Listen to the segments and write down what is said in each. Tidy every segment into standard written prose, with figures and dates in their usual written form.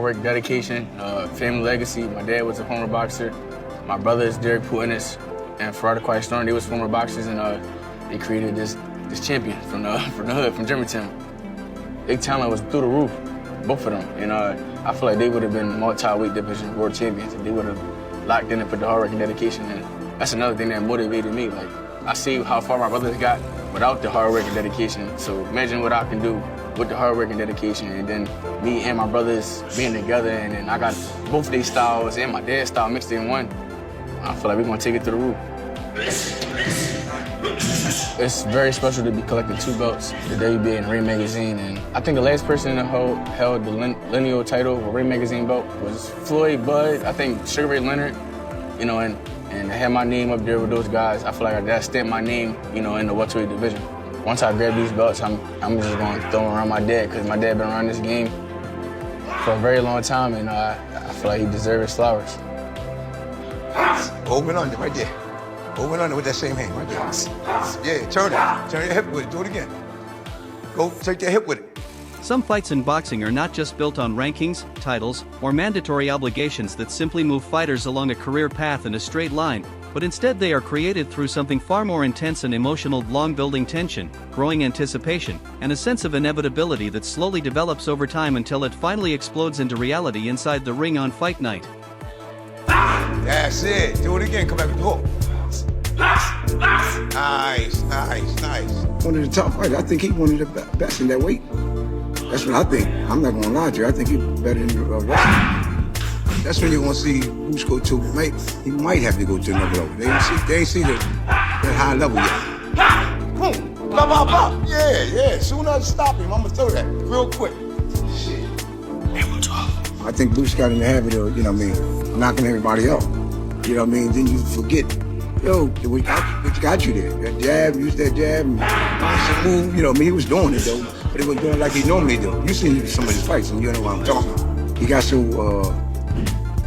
work, dedication, family legacy. My dad was a former boxer. My brother is Ennis and Ferrari Quiet Storm. They was former boxers, and they created this champion from the hood, from Germantown. Their talent was through the roof, both of them. And I feel like they would have been multi-weight division world champions if they would have locked in and put the hard work and dedication in. That's another thing that motivated me. Like, I see how far my brothers got without the hard work and dedication. So imagine what I can do with the hard work and dedication, and then me and my brothers being together, and then I got both their styles and my dad's style mixed in one. I feel like we're gonna take it to the roof. It's very special to be collecting 2 belts, the WBA and Ring Magazine, and I think the last person that held the lineal title or Ring Magazine belt was Floyd, Bud, I think Sugar Ray Leonard, you know, and to have my name up there with those guys, I feel like that stamped my name, you know, in the welterweight division. Once I grab these belts, I'm just going to throw them around my dad, because my dad been around this game for a very long time, and I feel like he deserves his flowers. Open under right there. Open under with that same hand right there. Yeah, turn it. Turn your hip with it. Do it again. Go take your hip with it. Some fights in boxing are not just built on rankings, titles, or mandatory obligations that simply move fighters along a career path in a straight line, but instead they are created through something far more intense and emotional, long building tension, growing anticipation, and a sense of inevitability that slowly develops over time until it finally explodes into reality inside the ring on fight night. That's it. Do it again. Come back with the hook. Nice, nice, nice. One of the top fighters. I think he's one of the best in that weight. That's what I think. I'm not gonna lie to you. I think he's better than Russell. That's when you're gonna see Bruce go to. He might have to go to another level. They ain't see that high level yet. Boom, blah, blah, blah. Yeah. Soon as I stop him, I'm gonna throw that real quick. Shit. I think Bruce got in the habit of, you know what I mean, knocking everybody out. You know what I mean? Then you forget, yo, what got you there? That jab, use that jab, and move. You know what I mean? He was doing it though, but he wasn't doing it like he normally do. You seen some of his fights, and you know what I'm talking about. He got so,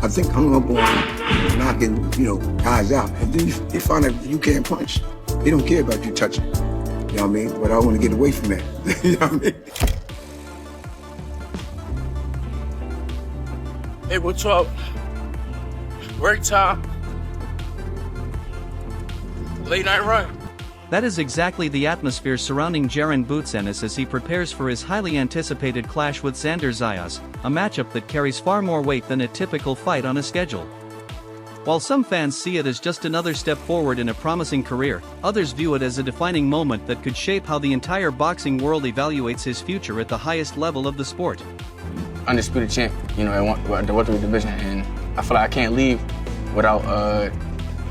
I think, hung up on knocking, you know, guys out. And then he found out you can't punch. He don't care about you touching. You know what I mean? But I want to get away from that. You know what I mean? April 12th, work time, late night run. That is exactly the atmosphere surrounding Jaron Ennis as he prepares for his highly anticipated clash with Xander Zayas, a matchup that carries far more weight than a typical fight on a schedule. While some fans see it as just another step forward in a promising career, others view it as a defining moment that could shape how the entire boxing world evaluates his future at the highest level of the sport. Undisputed champ, you know, at the welterweight division, and I feel like I can't leave without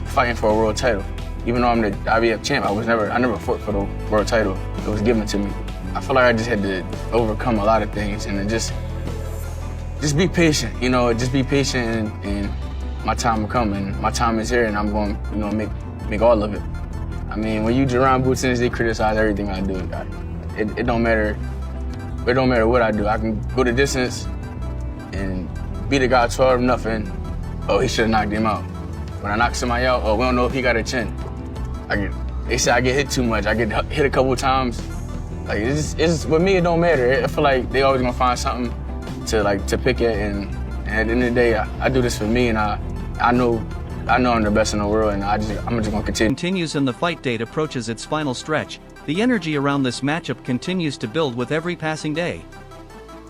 fighting for a world title. Even though I'm the IBF champ, I never fought for the world title. It was given to me. I feel like I just had to overcome a lot of things and just be patient, you know, just be patient, and my time will come, and my time is here, and I'm going, you know, make all of it. I mean, when you Jaron Ennis, they criticize everything I do. It don't matter. It don't matter what I do. I can go the distance and beat a guy 12-0. Oh, he should have knocked him out. When I knock somebody out, oh, we don't know if he got a chin. They say I get hit too much. I get hit a couple of times. Like, it's with me, it don't matter. I feel like they always gonna find something to pick at, and at the end of the day, I do this for me, and I know I'm the best in the world, and I'm just gonna continue. Continues and the fight date approaches its final stretch. The energy around this matchup continues to build with every passing day.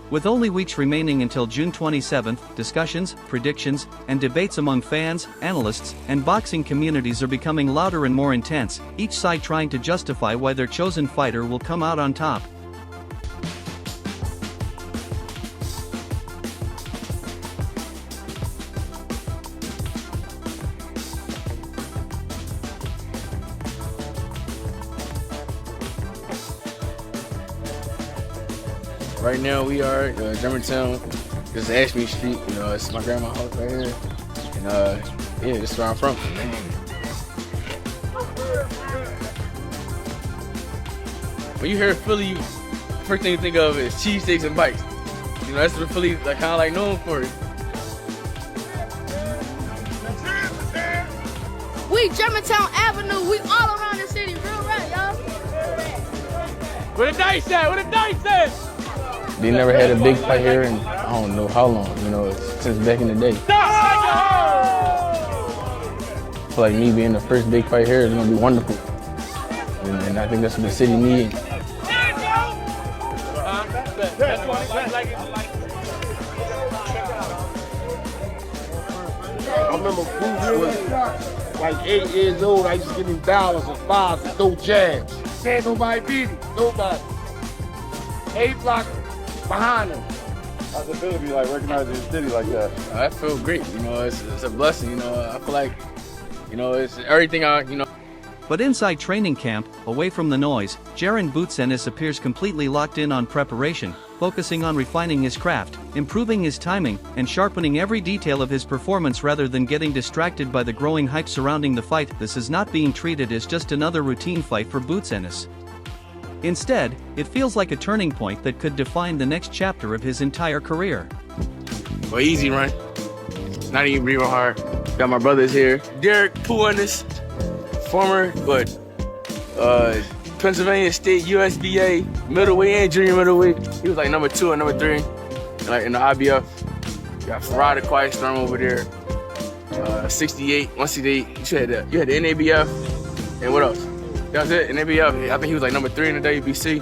With only weeks remaining until June 27th, discussions, predictions, and debates among fans, analysts, and boxing communities are becoming louder and more intense, each side trying to justify why their chosen fighter will come out on top. Right now we are at Germantown. This is Ashby Street. You know, it's my grandma's house right here. And yeah, this is where I'm from. When you hear Philly, first thing you think of is cheesesteaks and bikes. You know, that's what Philly kind of like known for. We Germantown Avenue. We all around the city. Real right, y'all. Where the dice at? Where the dice at? They never had a big fight here in I don't know how long, you know, since back in the day. I feel like me being the first big fight here is gonna be wonderful. And I think that's what the city needs. I remember Boo was like 8 years old. I used to give him dollars and fives and no jabs. Said nobody beat him. Nobody. 8 blocks behind him. How's it feel to be like recognized in the city like that? I feel great, you know, it's a blessing, you know. I feel like, you know, it's everything you know. But inside training camp, away from the noise, Jaron Ennis appears completely locked in on preparation, focusing on refining his craft, improving his timing, and sharpening every detail of his performance rather than getting distracted by the growing hype surrounding the fight. This is not being treated as just another routine fight for Ennis. Instead, it feels like a turning point that could define the next chapter of his entire career. Well, easy run. Not even real hard. Got my brothers here. Derek Ennis, former, Pennsylvania State USBA middleweight and junior middleweight. He was like number 2 and number 3, like in the IBF. Got Farad the Quiet Storm over there. 68, 168. You had the NABF, and what else? That was it. NABF. I think he was like number 3 in the WBC.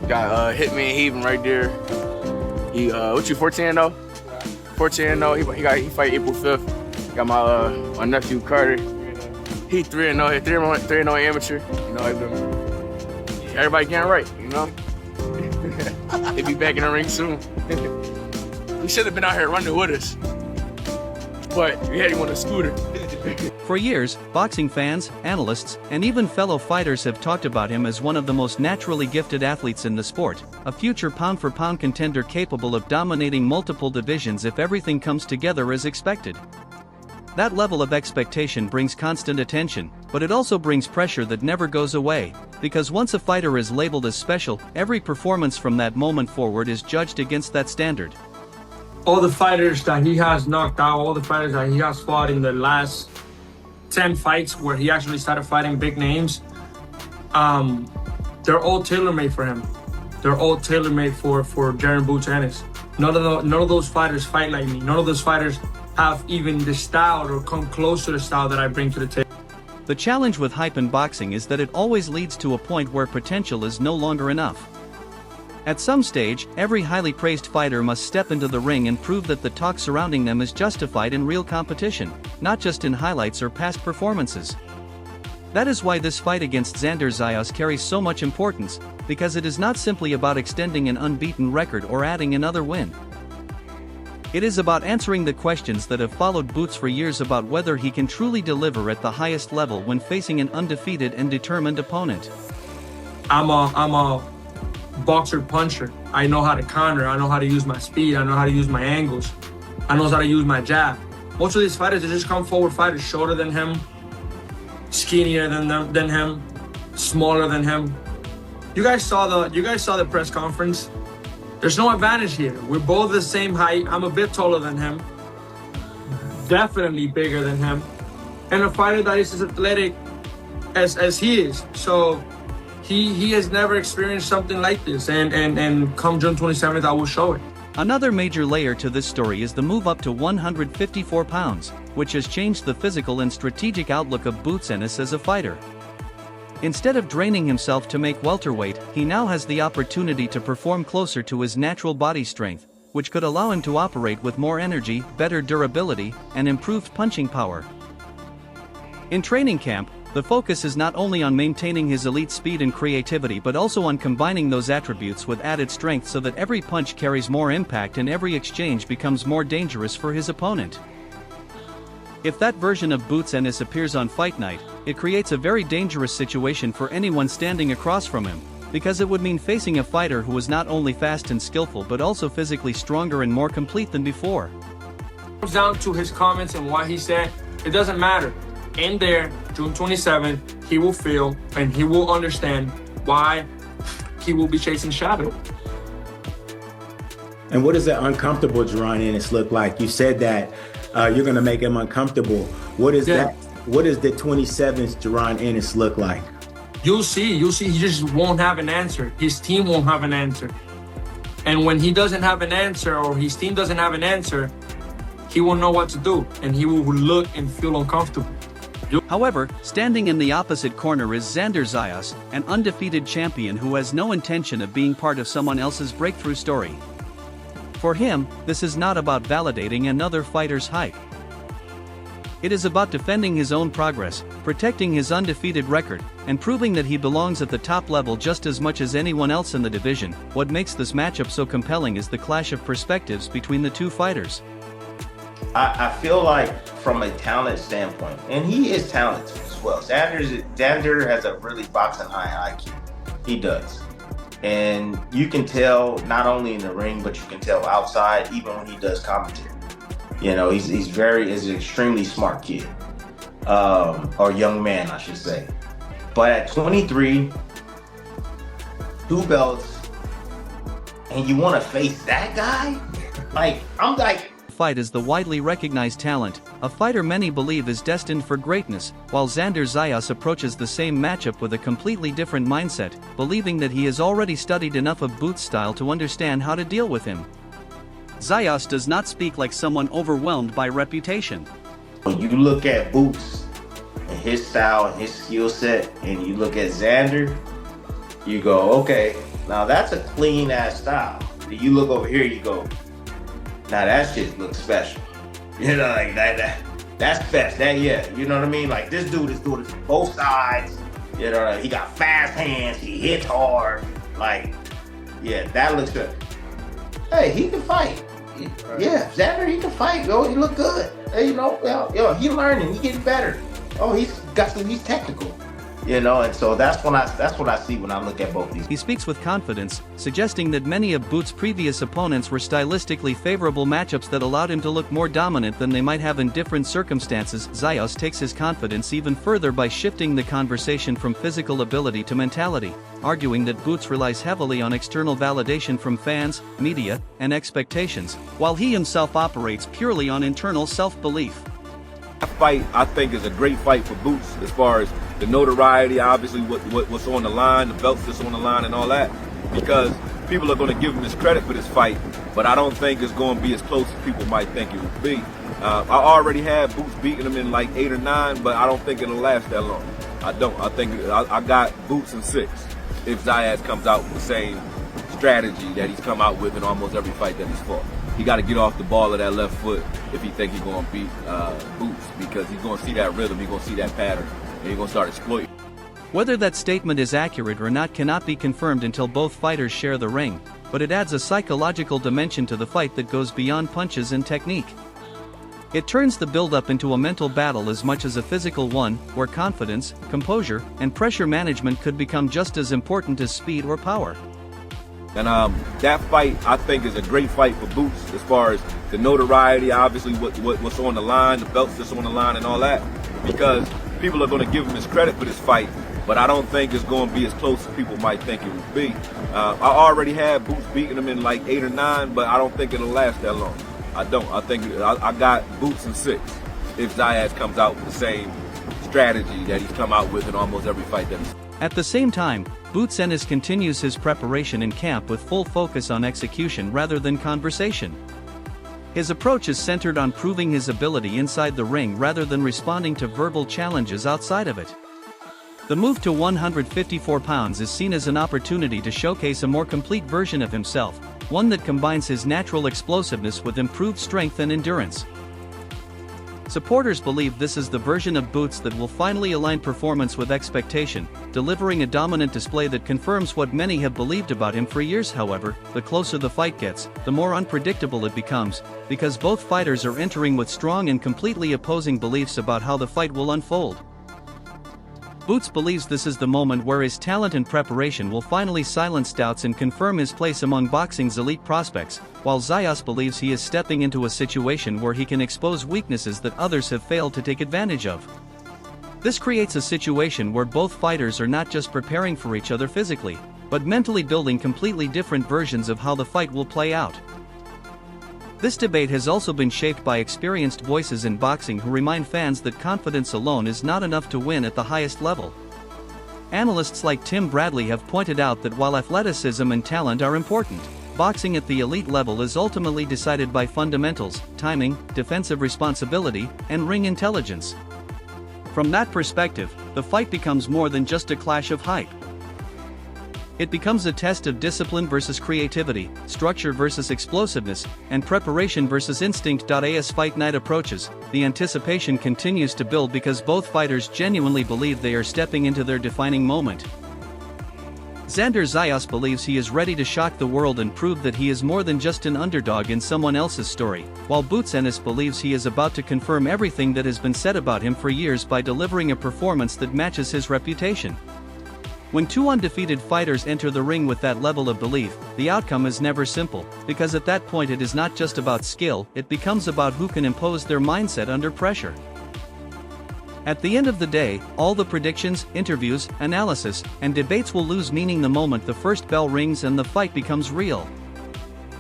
Got Hitman Haven right there. He what you 14 though? 14 though. He fight April 5th. Got my nephew Carter. He 3-0. He 3-0 amateur. You know, everybody getting right. You know. He'll be back in the ring soon. He should have been out here running with us, but we had him on a scooter. For years, boxing fans, analysts, and even fellow fighters have talked about him as one of the most naturally gifted athletes in the sport, a future pound-for-pound contender capable of dominating multiple divisions if everything comes together as expected. That level of expectation brings constant attention, but it also brings pressure that never goes away, because once a fighter is labeled as special, every performance from that moment forward is judged against that standard. All the fighters that he has knocked out, all the fighters that he has fought in the last 10 fights where he actually started fighting big names, they're all tailor-made for him. They're all tailor-made for Jaron Ennis. None of those fighters fight like me. None of those fighters have even the style or come close to the style that I bring to the table. The challenge with hype in boxing is that it always leads to a point where potential is no longer enough. At some stage, every highly praised fighter must step into the ring and prove that the talk surrounding them is justified in real competition, not just in highlights or past performances. That is why this fight against Xander Zayas carries so much importance, because it is not simply about extending an unbeaten record or adding another win. It is about answering the questions that have followed Boots for years about whether he can truly deliver at the highest level when facing an undefeated and determined opponent. I'm a boxer puncher. I know how to counter. I know how to use my speed. I know how to use my angles. I know how to use my jab. Most of these fighters, they just come forward fighters shorter than him, skinnier than him, smaller than him. You guys saw the press conference. There's no advantage here. We're both the same height. I'm a bit taller than him, definitely bigger than him, and a fighter that is as athletic as he is. So he has never experienced something like this, and come June 27th, I will show it. Another major layer to this story is the move up to 154 pounds, which has changed the physical and strategic outlook of Ennis as a fighter. Instead of draining himself to make welterweight, he now has the opportunity to perform closer to his natural body strength, which could allow him to operate with more energy, better durability, and improved punching power. In training camp, the focus is not only on maintaining his elite speed and creativity but also on combining those attributes with added strength so that every punch carries more impact and every exchange becomes more dangerous for his opponent. If that version of Ennis appears on fight night, it creates a very dangerous situation for anyone standing across from him, because it would mean facing a fighter who was not only fast and skillful but also physically stronger and more complete than before. It comes down to his comments and what he said. It doesn't matter. In there, June 27th, he will feel and he will understand why he will be chasing shadow. And what does that uncomfortable Jaron Ennis look like? You said that you're going to make him uncomfortable. What is that? What does the 27th Jaron Ennis look like? You'll see. He just won't have an answer. His team won't have an answer. And when he doesn't have an answer or his team doesn't have an answer, he won't know what to do and he will look and feel uncomfortable. However, standing in the opposite corner is Xander Zayas, an undefeated champion who has no intention of being part of someone else's breakthrough story. For him, this is not about validating another fighter's hype. It is about defending his own progress, protecting his undefeated record, and proving that he belongs at the top level just as much as anyone else in the division. What makes this matchup so compelling is the clash of perspectives between the two fighters. I feel like from a talent standpoint, and he is talented as well. Xander has a really boxing high IQ. He does. And you can tell not only in the ring, but you can tell outside, even when he does commentary. You know, he's an extremely smart kid, or young man, I should say. But at 23, 2 belts, and you want to face that guy? Like, I'm like... Fight is the widely recognized talent, a fighter many believe is destined for greatness, while Xander Zayas approaches the same matchup with a completely different mindset, believing that he has already studied enough of Boots' style to understand how to deal with him. Zayas does not speak like someone overwhelmed by reputation. When you look at Boots and his style and his skill set, and you look at Xander, you go, okay, now that's a clean ass style. You look over here, you go, now that shit looks special. You know, like that's best. That, yeah, you know what I mean? Like, this dude is doing it from both sides. You know, like, he got fast hands, he hits hard. Like, yeah, that looks good. Hey, he can fight. Yeah, Xander, he can fight, yo. He look good. Hey, you know, yo, he learning, he getting better. Oh, he's technical. You know, and so that's what I see when I look at both these. He speaks with confidence, suggesting that many of Boots' previous opponents were stylistically favorable matchups that allowed him to look more dominant than they might have in different circumstances. Zayas takes his confidence even further by shifting the conversation from physical ability to mentality, arguing that Boots relies heavily on external validation from fans, media, and expectations, while he himself operates purely on internal self-belief. That fight, I think, is a great fight for Boots as far as the notoriety, obviously what's on the line, the belts that's on the line and all that, because people are going to give him his credit for this fight, but I don't think it's going to be as close as people might think it would be. I already had Boots beating him in like 8 or 9, but I don't think it'll last that long. I don't. I think I got Boots in 6 if Zayas comes out with the same strategy that he's come out with in almost every fight that he's fought. He got to get off the ball of that left foot if he think he's going to beat Boots, because he's going to see that rhythm, he's going to see that pattern, and he's going to start exploiting. Whether that statement is accurate or not cannot be confirmed until both fighters share the ring, but it adds a psychological dimension to the fight that goes beyond punches and technique. It turns the build-up into a mental battle as much as a physical one, where confidence, composure, and pressure management could become just as important as speed or power. And that fight, I think, is a great fight for Boots as far as the notoriety, obviously what's on the line, the belts that's on the line and all that, because people are going to give him his credit for this fight, but I don't think it's going to be as close as people might think it would be. I already had Boots beating him in like 8 or 9, but I don't think it'll last that long. I don't. I think I got Boots in 6 if Zayas comes out with the same strategy that he's come out with in almost every fight that he's. At the same time, Boots Ennis continues his preparation in camp with full focus on execution rather than conversation. His approach is centered on proving his ability inside the ring rather than responding to verbal challenges outside of it. The move to 154 pounds is seen as an opportunity to showcase a more complete version of himself, one that combines his natural explosiveness with improved strength and endurance. Supporters believe this is the version of Boots that will finally align performance with expectation, delivering a dominant display that confirms what many have believed about him for years. However, the closer the fight gets, the more unpredictable it becomes, because both fighters are entering with strong and completely opposing beliefs about how the fight will unfold. Boots believes this is the moment where his talent and preparation will finally silence doubts and confirm his place among boxing's elite prospects, while Zayas believes he is stepping into a situation where he can expose weaknesses that others have failed to take advantage of. This creates a situation where both fighters are not just preparing for each other physically, but mentally building completely different versions of how the fight will play out. This debate has also been shaped by experienced voices in boxing who remind fans that confidence alone is not enough to win at the highest level. Analysts like Tim Bradley have pointed out that while athleticism and talent are important, boxing at the elite level is ultimately decided by fundamentals, timing, defensive responsibility, and ring intelligence. From that perspective, the fight becomes more than just a clash of hype. It becomes a test of discipline versus creativity, structure versus explosiveness, and preparation versus instinct. As fight night approaches, the anticipation continues to build because both fighters genuinely believe they are stepping into their defining moment. Xander Zayas believes he is ready to shock the world and prove that he is more than just an underdog in someone else's story, while Boots Ennis believes he is about to confirm everything that has been said about him for years by delivering a performance that matches his reputation. When two undefeated fighters enter the ring with that level of belief, the outcome is never simple, because at that point it is not just about skill, it becomes about who can impose their mindset under pressure. At the end of the day, all the predictions, interviews, analysis, and debates will lose meaning the moment the first bell rings and the fight becomes real.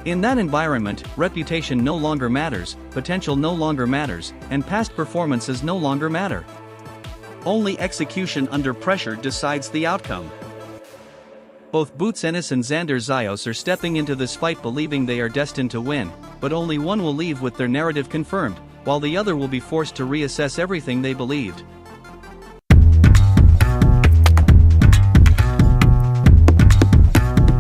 In that environment, reputation no longer matters, potential no longer matters, and past performances no longer matter. Only execution under pressure decides the outcome. Both Boots Ennis and Xander Zayas are stepping into this fight believing they are destined to win, but only one will leave with their narrative confirmed, while the other will be forced to reassess everything they believed.